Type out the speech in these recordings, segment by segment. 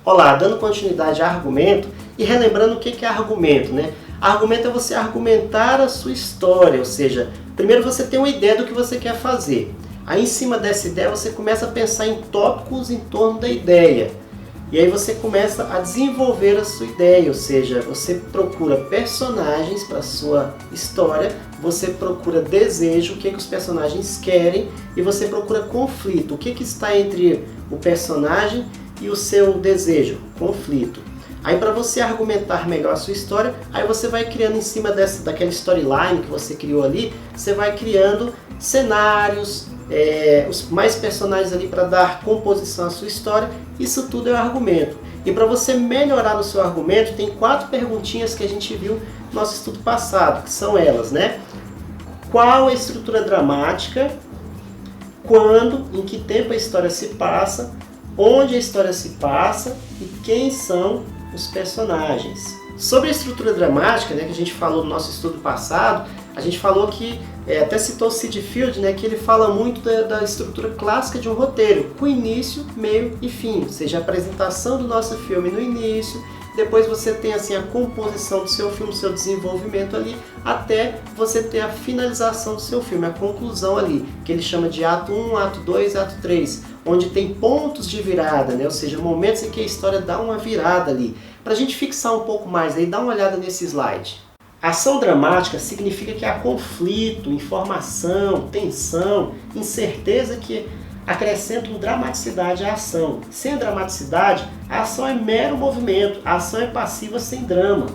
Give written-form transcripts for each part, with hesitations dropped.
Olá, dando continuidade a argumento e relembrando o que é argumento, né? Argumento é você argumentar a sua história, ou seja, primeiro você tem uma ideia do que você quer fazer. Aí em cima dessa ideia você começa a pensar em tópicos em torno da ideia. E aí você começa a desenvolver a sua ideia, ou seja, você procura personagens para a sua história, você procura desejo, o que os personagens querem, e você procura conflito, o que está entre o personagem e o seu desejo, conflito. Aí para você argumentar melhor a sua história, aí você vai criando em cima daquela storyline que você criou ali, você vai criando cenários, mais personagens ali para dar composição à sua história. Isso tudo é argumento. E para você melhorar o seu argumento, tem 4 perguntinhas que a gente viu no nosso estudo passado, que são elas, né? Qual a estrutura dramática? Quando, em que tempo a história se passa? Onde a história se passa? E quem são os personagens? Sobre a estrutura dramática, né, que a gente falou no nosso estudo passado, a gente falou que, até citou Sid Field, né, que ele fala muito da estrutura clássica de um roteiro, com início, meio e fim, ou seja, a apresentação do nosso filme no início, depois você tem assim, a composição do seu filme, o seu desenvolvimento ali, até você ter a finalização do seu filme, a conclusão ali, que ele chama de ato 1, ato 2, ato 3, onde tem pontos de virada, né, ou seja, momentos em que a história dá uma virada ali. Para a gente fixar um pouco mais, aí dá uma olhada nesse slide. Ação dramática significa que há conflito, informação, tensão, incerteza que acrescentam dramaticidade à ação. Sem a dramaticidade, a ação é mero movimento, a ação é passiva sem drama.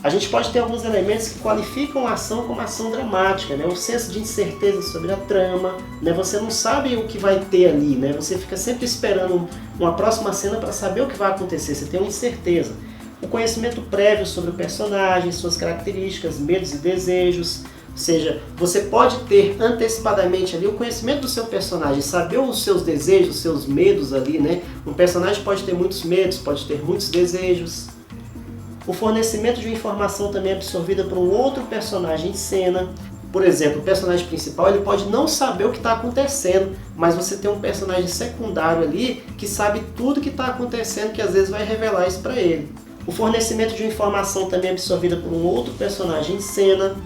A gente pode ter alguns elementos que qualificam a ação como ação dramática, né? O senso de incerteza sobre a trama, né? Você não sabe o que vai ter ali, né? Você fica sempre esperando uma próxima cena para saber o que vai acontecer, você tem uma incerteza. O conhecimento prévio sobre o personagem, suas características, medos e desejos, ou seja, você pode ter antecipadamente ali o conhecimento do seu personagem, saber os seus desejos, os seus medos ali, né? Um personagem pode ter muitos medos, pode ter muitos desejos. O fornecimento de uma informação também é absorvida por um outro personagem em cena. Por exemplo, o personagem principal ele pode não saber o que está acontecendo, mas você tem um personagem secundário ali que sabe tudo o que está acontecendo, que às vezes vai revelar isso para ele. O fornecimento de uma informação também é absorvida por um outro personagem em cena.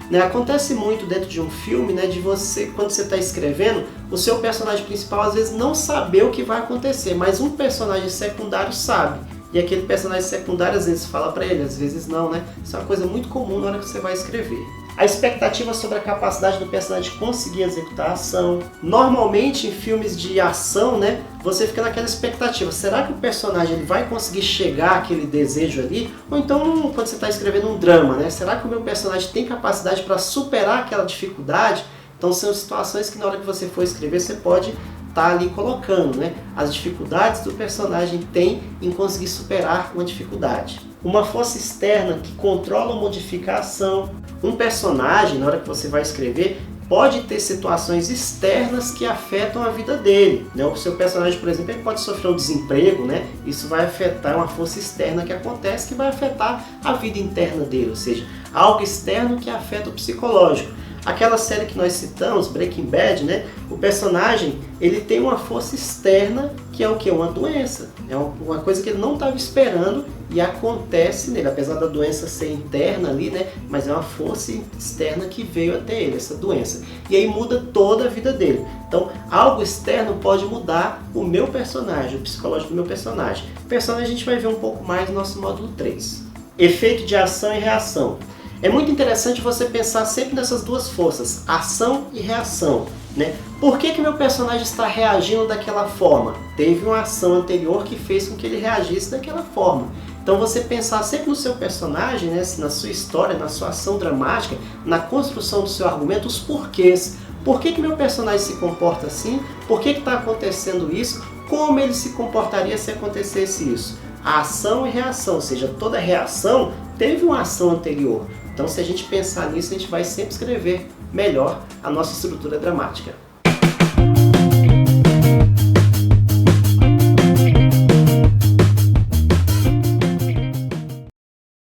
Né? Acontece muito dentro de um filme, né, de você, quando você está escrevendo, o seu personagem principal às vezes não saber o que vai acontecer, mas um personagem secundário sabe. E aquele personagem secundário às vezes fala para ele, às vezes não, né? Isso é uma coisa muito comum na hora que você vai escrever. A expectativa sobre a capacidade do personagem de conseguir executar a ação. Normalmente em filmes de ação, né, você fica naquela expectativa. Será que o personagem ele vai conseguir chegar àquele desejo ali? Ou então quando você está escrevendo um drama, né? Será que o meu personagem tem capacidade para superar aquela dificuldade? Então são situações que na hora que você for escrever você pode estar ali colocando, né, as dificuldades do personagem tem em conseguir superar uma dificuldade. Uma força externa que controla ou modifica a ação. Um personagem, na hora que você vai escrever, pode ter situações externas que afetam a vida dele. Né? O seu personagem, por exemplo, ele pode sofrer um desemprego, né? Isso vai afetar uma força externa que acontece, que vai afetar a vida interna dele, ou seja, algo externo que afeta o psicológico. Aquela série que nós citamos, Breaking Bad, né? O personagem ele tem uma força externa que é o que? Uma doença. É uma coisa que ele não estava esperando e acontece nele, apesar da doença ser interna ali, né? Mas é uma força externa que veio até ele, essa doença. E aí muda toda a vida dele. Então, algo externo pode mudar o meu personagem, o psicológico do meu personagem. O personagem a gente vai ver um pouco mais no nosso módulo 3. Efeito de ação e reação. É muito interessante você pensar sempre nessas duas forças, ação e reação. Né? Por que meu personagem está reagindo daquela forma? Teve uma ação anterior que fez com que ele reagisse daquela forma. Então você pensar sempre no seu personagem, né? Na sua história, na sua ação dramática, na construção do seu argumento, os porquês. Por que meu personagem se comporta assim? Por que está acontecendo isso? Como ele se comportaria se acontecesse isso? A ação e reação, ou seja, toda reação teve uma ação anterior. Então, se a gente pensar nisso, a gente vai sempre escrever melhor a nossa estrutura dramática.